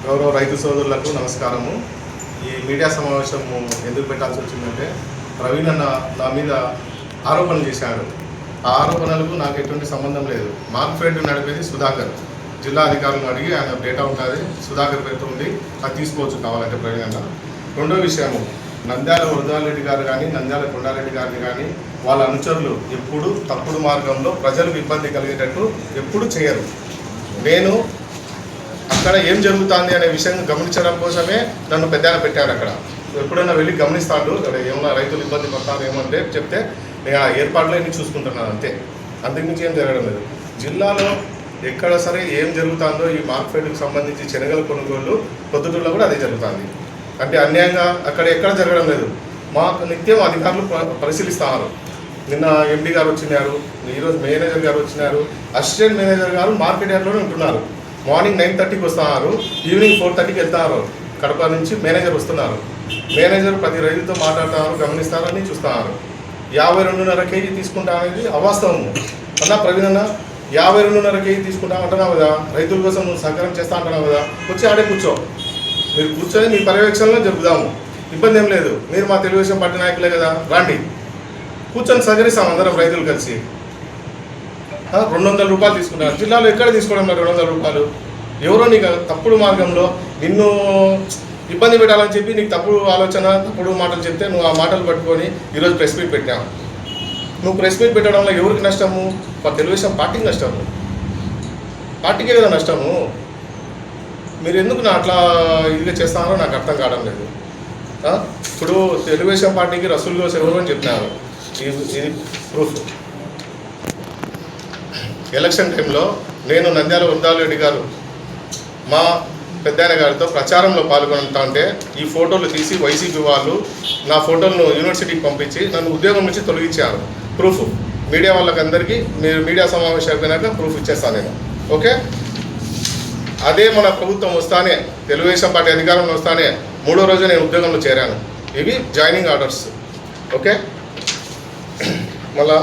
గౌరవ రైతు సోదరులకు నమస్కారము. ఈ మీడియా సమావేశం ఎందుకు పెట్టాల్సి వచ్చిందంటే ప్రవీణ్ అన్న నా మీద ఆరోపణలు చేశాడు. ఆ ఆరోపణలకు నాకు ఎటువంటి సంబంధం లేదు. మార్కెట్ నడిపేది సుధాకర్. జిల్లా అధికారులను అడిగి ఆయన డేటా ఉంటుంది, సుధాకర్ పేరుతో ఉంది, అది తీసుకోవచ్చు కావాలంటే ప్రవీణ్ అన్న. రెండో విషయము, నంద్యాల వరదారెడ్డి గారు కానీ నంద్యాల కొండారెడ్డి గారిని కానీ వాళ్ళ అనుచరులు ఎప్పుడు తప్పుడు మార్గంలో ప్రజలకు ఇబ్బంది కలిగేటట్టు ఎప్పుడు చేయరు. నేను అక్కడ ఏం జరుగుతుంది అనే విషయం గమనించడం కోసమే నన్ను పెద్దగా పెట్టారు. అక్కడ ఎప్పుడైనా వెళ్ళి గమనిస్తాడు, అక్కడ ఏమన్నా రైతులు ఇబ్బంది పడతారు ఏమంటే చెప్తే నేను ఆ ఏర్పాట్లన్నీ చూసుకుంటున్నాను అంతే, అంతకుమించి ఏం జరగడం లేదు. జిల్లాలో ఎక్కడ సరే ఏం జరుగుతుందో ఈ మార్కెట్కి సంబంధించి శనగల కొనుగోలు పొద్దుటూరులో కూడా అదే జరుగుతుంది. అంటే అన్యాయంగా అక్కడ ఎక్కడ జరగడం లేదు. మాకు నిత్యం అధికారులు పరిశీలిస్తున్నారు. నిన్న ఎండి గారు వచ్చినారు, ఈరోజు మేనేజర్ గారు వచ్చినారు, అసిస్టెంట్ మేనేజర్ గారు మార్కెట్ యార్డ్లోనే ఉంటున్నారు. మార్నింగ్ 9:30కి వస్తున్నారు, ఈవినింగ్ 4:30కి వెళ్తున్నారు. కడప నుంచి మేనేజర్ వస్తున్నారు. మేనేజర్ ప్రతి రైతుతో మాట్లాడుతున్నారు, గమనిస్తారని చూస్తున్నారు. 52.5 కేజీ తీసుకుంటా అనేది అవాస్తవము. అన్నా ప్రవీణ్ అన్న 52.5 కేజీ తీసుకుంటా అంటున్నావు కదా, రైతుల కోసం నువ్వు సహకారం చేస్తా అంటున్నావు కదా, వచ్చి ఆడే కూర్చో. మీరు కూర్చొని మీ పర్యవేక్షణలో జరుపుదాము, ఇబ్బంది ఏం లేదు. మీరు మా తెలుగుదేశం పార్టీ నాయకులే కదా, రండి కూర్చొని సహకరిస్తాం అందరం రైతులు కలిసి. 200 రూపాయలు తీసుకుంటారు. జిల్లాలో ఎక్కడ తీసుకోవడం 200 రూపాయలు? ఎవరో నీకు తప్పుడు మార్గంలో నిన్ను ఇబ్బంది పెట్టాలని చెప్పి నీకు తప్పుడు ఆలోచన, తప్పుడు మాటలు చెప్తే నువ్వు ఆ మాటలు పట్టుకొని ఈరోజు ప్రెస్ మీట్ పెట్టావు. నువ్వు ప్రెస్ మీట్ పెట్టడం వల్ల ఎవరికి నష్టము? తెలుగుదేశం పార్టీకి నష్టము, పార్టీకే కదా నష్టము. మీరు ఎందుకు నా అట్లా ఇదిగా చేస్తారో నాకు అర్థం కావడం లేదు. ఇప్పుడు తెలుగుదేశం పార్టీకి రసూల్ గోస్ ఎవరు అని చెప్పినారు, ఇది ప్రూఫ్. ఎలక్షన్ టైంలో నేను నంద్యాల వరదారెడ్డి గారు మా పెద్దాయన గారితో ప్రచారంలో పాల్గొంటా ఉంటే ఈ ఫోటోలు తీసి వైసీపీ వాళ్ళు నా ఫోటోలను యూనివర్సిటీకి పంపించి నన్ను ఉద్యోగం నుంచి తొలగించారు. ప్రూఫ్ మీడియా వాళ్ళకందరికీ మీరు మీడియా సమావేశం అయిపోయినాక ప్రూఫ్ ఇచ్చేస్తాను నేను. ఓకే, అదే మన ప్రభుత్వం వస్తానే, తెలుగుదేశం పార్టీ అధికారంలో వస్తానే 3వ రోజు నేను ఉద్యోగంలో చేరాను. ఇవి జాయినింగ్ ఆర్డర్స్. ఓకే, మళ్ళా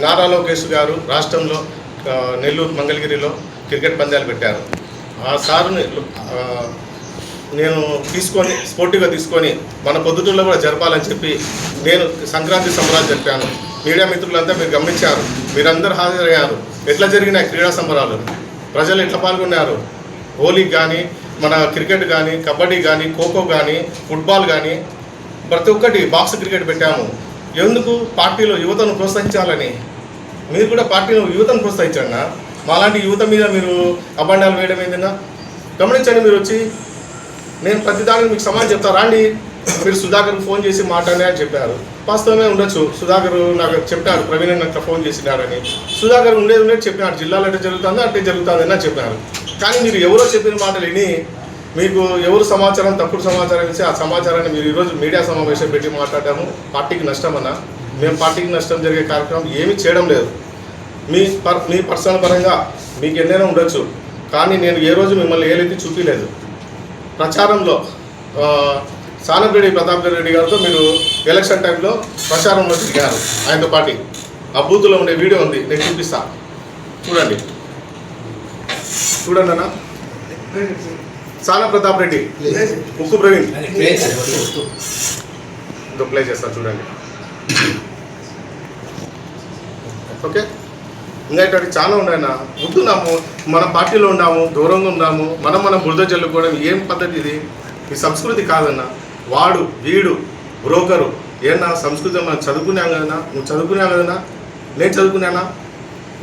నారా లోకేష్ గారు రాష్ట్రంలో నెల్లూరు మంగళగిరిలో క్రికెట్ పందాలు పెట్టారు. ఆ సారుని నేను తీసుకొని స్పోర్టివ్గా తీసుకొని మన పొద్దుటూరులో కూడా జరపాలని చెప్పి నేను సంక్రాంతి సంబరాలు జరిపాను. మీడియా మిత్రులంతా మీరు గమనించారు, మీరందరూ హాజరయ్యారు. ఎట్లా జరిగినాయి క్రీడా సంబరాలు, ప్రజలు ఎట్లా పాల్గొన్నారు. హోలీకి కానీ, మన క్రికెట్ కానీ, కబడ్డీ కానీ, ఖోఖో కానీ, ఫుట్బాల్ కానీ, ప్రతి ఒక్కటి బాక్స్ క్రికెట్ పెట్టాము. ఎందుకు? పార్టీలో యువతను ప్రోత్సహించాలని. మీరు కూడా పార్టీలో యువతను ప్రోత్సహించండి. మాలాంటి యువత మీద మీరు అబండాలు వేయడం ఏంటన్నా గమనించండి. మీరు వచ్చి నేను ప్రతిదానికి మీకు సమాధానం చెప్తా రండి. మీరు సుధాకర్కి ఫోన్ చేసి మాట్లాడే అని చెప్పారు. వాస్తవమే ఉండొచ్చు, సుధాకర్ నాకు చెప్పాడు ప్రవీణ్ అట్లా ఫోన్ చేసినాడని. సుధాకర్ ఉండేది చెప్పినాడు, జిల్లాలో అంటే జరుగుతుందో అంటే జరుగుతుందని అని చెప్పారు. కానీ మీరు ఎవరో చెప్పిన మాటలు విని మీకు ఎవరు సమాచారం తప్పుడు సమాచారం ఇచ్చి ఆ సమాచారాన్ని మీరు ఈరోజు మీడియా సమావేశం పెట్టి మాట్లాడాము. పార్టీకి నష్టం అన్నా, మేము పార్టీకి నష్టం జరిగే కార్యక్రమం ఏమీ చేయడం లేదు. మీ పర్సనల్ పరంగా మీకు ఎన్నైనా ఉండొచ్చు, కానీ నేను ఏ రోజు మిమ్మల్ని ఏలైతే చూపించలేదు. ప్రచారంలో సానపరెడ్డి ప్రతాప్ రెడ్డి గారితో మీరు ఎలక్షన్ టైంలో ప్రచారంలో తిరిగారు ఆయనతో పాటు. ఆ బూత్లో ఉండే వీడియో ఉంది, నేను చూపిస్తా, చూడండి అన్న. సానా ప్రతాప్ రెడ్డి, ఉక్కు ప్రవీణ్ ప్లే చేస్తా చూడండి. ఓకే, ఇంకా ఇట్లాంటి చాలా ఉన్నాయన్న. ఉంటున్నాము, మన పార్టీలో ఉన్నాము, దూరంగా ఉన్నాము, మనం బురద జల్లుకోవడం ఏం పద్ధతి ఇది? ఈ సంస్కృతి కాదన్న. వాడు వీడు బ్రోకరు ఏమన్నా సంస్కృతి మనం చదువుకున్నాం కదన్నా, నువ్వు చదువుకున్నావు కదన్నా, నేను చదువుకున్నానా?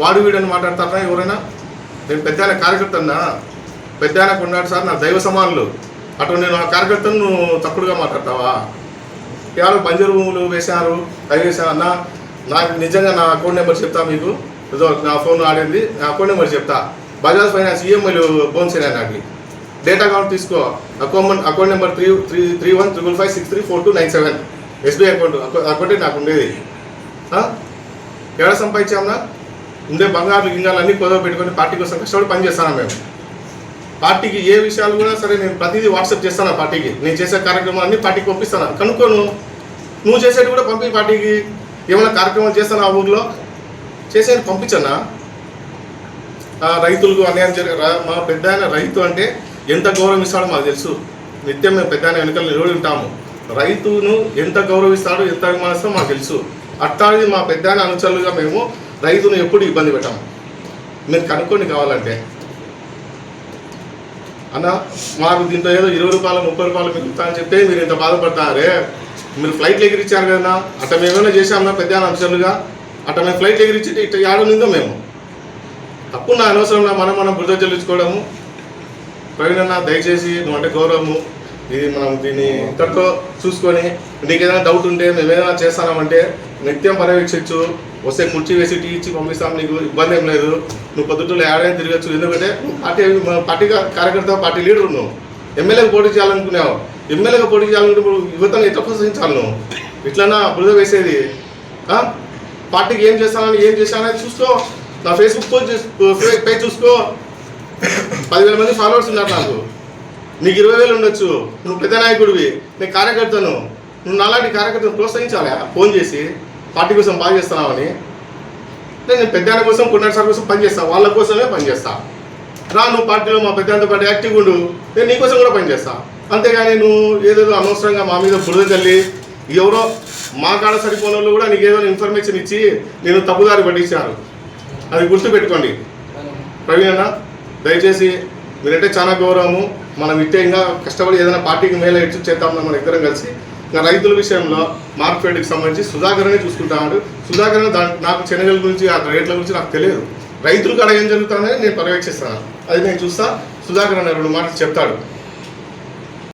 వాడు వీడు అని మాట్లాడతారా ఎవరైనా? నేను పెద్ద కార్యకర్తన్నా, పెద్ద కొన్నాడు సార్ నా దైవ సమానులు. అటు నేను ఆ కార్యకర్తను నువ్వు తప్పుడుగా మాట్లాడతావా? ఎవరు బంజరు భూములు వేశారు, అవి వేసా అన్న. నాకు నిజంగా నా అకౌంట్ నెంబర్ చెప్తా మీకు, నా ఫోన్ ఆడింది, నా అకౌంట్ నెంబర్ చెప్తా. బజాజ్ ఫైనాన్స్ ఈఎంఐలు బోన్స్ అయినా నాకు డేటా అకౌంట్ తీసుకో. అకౌంట్ నెంబర్ 3155634297 ఎస్బీఐ అకౌంటే నాకు ఉండేది. ఎక్కడ సంపాదించామన్నా? ఉండే బంగారు గింగాలు అన్నీ కుదవ పెట్టుకొని పార్టీ కోసం కష్టపడి పనిచేస్తాను. మేము పార్టీకి ఏ విషయాలు కూడా సరే నేను ప్రతిదీ వాట్సాప్ చేస్తాను. పార్టీకి నేను చేసే కార్యక్రమాలన్నీ పార్టీకి పంపిస్తాను. కనుక్కోను, నువ్వు చేసేది కూడా పంపి పార్టీకి. ఏమైనా కార్యక్రమాలు చేస్తాను ఆ ఊర్లో చేసేది పంపించన్నా. రైతులకు అన్యాయం మా పెద్ద ఆయన రైతు అంటే ఎంత గౌరవిస్తాడో మాకు తెలుసు. నిత్యం మేము పెద్ద ఆయన వెనుకలు నిలబడి ఉంటాము. రైతును ఎంత గౌరవిస్తాడో ఎంత అభిమానిస్తాడో మాకు తెలుసు. అట్టాది మా పెద్ద ఆయన అనుచరులుగా మేము రైతును ఎప్పుడు ఇబ్బంది పెట్టాము. మీరు కనుక్కొని కావాలంటే అన్న మాకు దీంట్లో ఏదో 20 రూపాయలు 30 రూపాయలు మిగులుతా అని చెప్తే మీరు ఇంత బాధపడతారే. మీరు ఫ్లైట్లు ఎగిరిచ్చారు కదా, అట్లా మేమేమైనా చేసామన్నా పెద్ద అనుచరులుగా? అట్లా మేము ఫ్లైట్లు ఎగిరిచ్చి ఇట్లా ఏడుందో మేము తప్పు. నా అనవసరంగా మనం బురద చెల్లించుకోవడము. ప్రవీణ్ అన్న దయచేసి నువ్వు అంటే గౌరవము, ఇది మనం దీన్ని ఇంతటితో చూసుకొని నీకు ఏదైనా డౌట్ ఉంటే మేము ఏదైనా చేస్తామంటే నిత్యం పర్యవేక్షించు. వస్తే కుర్చీ వేసి టీ ఇచ్చి పంపిస్తాం, నీకు ఇబ్బంది ఏం లేదు. నువ్వు పొద్దుటూళ్ళు ఏడైనా తిరగచ్చు. ఎందుకంటే పార్టీ కార్యకర్త, పార్టీ లీడర్. నువ్వు ఎమ్మెల్యేకి పోటీ చేయాలనుకున్నావు. ఎమ్మెల్యేగా పోటీ చేయాలనుకుంటే యువతను ఎట్లా ప్రోత్సహించాలి? నువ్వు ఇట్లన్నా బురద వేసేది? పార్టీకి ఏం చేశానని చూసుకో. నా ఫేస్బుక్ పేజ్ చూసుకో. 10,000 మంది ఫాలోవర్స్ ఉన్నారు నాకు. నీకు 20,000 ఉండొచ్చు. నువ్వు పెద్ద నాయకుడివి, నేను కార్యకర్తను. నువ్వు నాలాంటి కార్యకర్తను ప్రోత్సహించాలి. ఫోన్ చేసి పార్టీ కోసం బాగా చేస్తున్నావని. నేను పెద్ద ఆయన కోసం, కొన్నాడు సార్ కోసం పనిచేస్తాను. వాళ్ళ కోసమే పనిచేస్తా. నువ్వు పార్టీలో మా పెద్దంతో పాటు యాక్టివ్గా ఉండు, నేను నీకోసం కూడా పనిచేస్తా. అంతేగాని నువ్వు ఏదేదో అనవసరంగా మా మీద బురద చల్లి ఎవరో మా కాడ సరిపోయిన వాళ్ళు కూడా నీకు ఏదో ఇన్ఫర్మేషన్ ఇచ్చి నేను తప్పుదారి పట్టించారు. అది గుర్తుపెట్టుకోండి. ప్రవీణ్ అన్న దయచేసి మీరంటే చాలా గౌరవము. మనం ఇట్టే ఇంకా కష్టపడి ఏదైనా పార్టీకి మేలు ఎట్టు చేద్దాం మన ఇద్దరం కలిసి. ఇంకా రైతుల విషయంలో మార్కెట్కి సంబంధించి సుధాకర్నే చూసుకుంటాడు. సుధాకర్ నాకు శనగల గురించి ఆ రేట్ల గురించి నాకు తెలియదు. రైతులకు అక్కడ ఏం జరుగుతుందని నేను పర్యవేక్షిస్తాను. అది నేను చూస్తా. సుధాకర్ అన్న 2 మాటలు చెప్తాడు.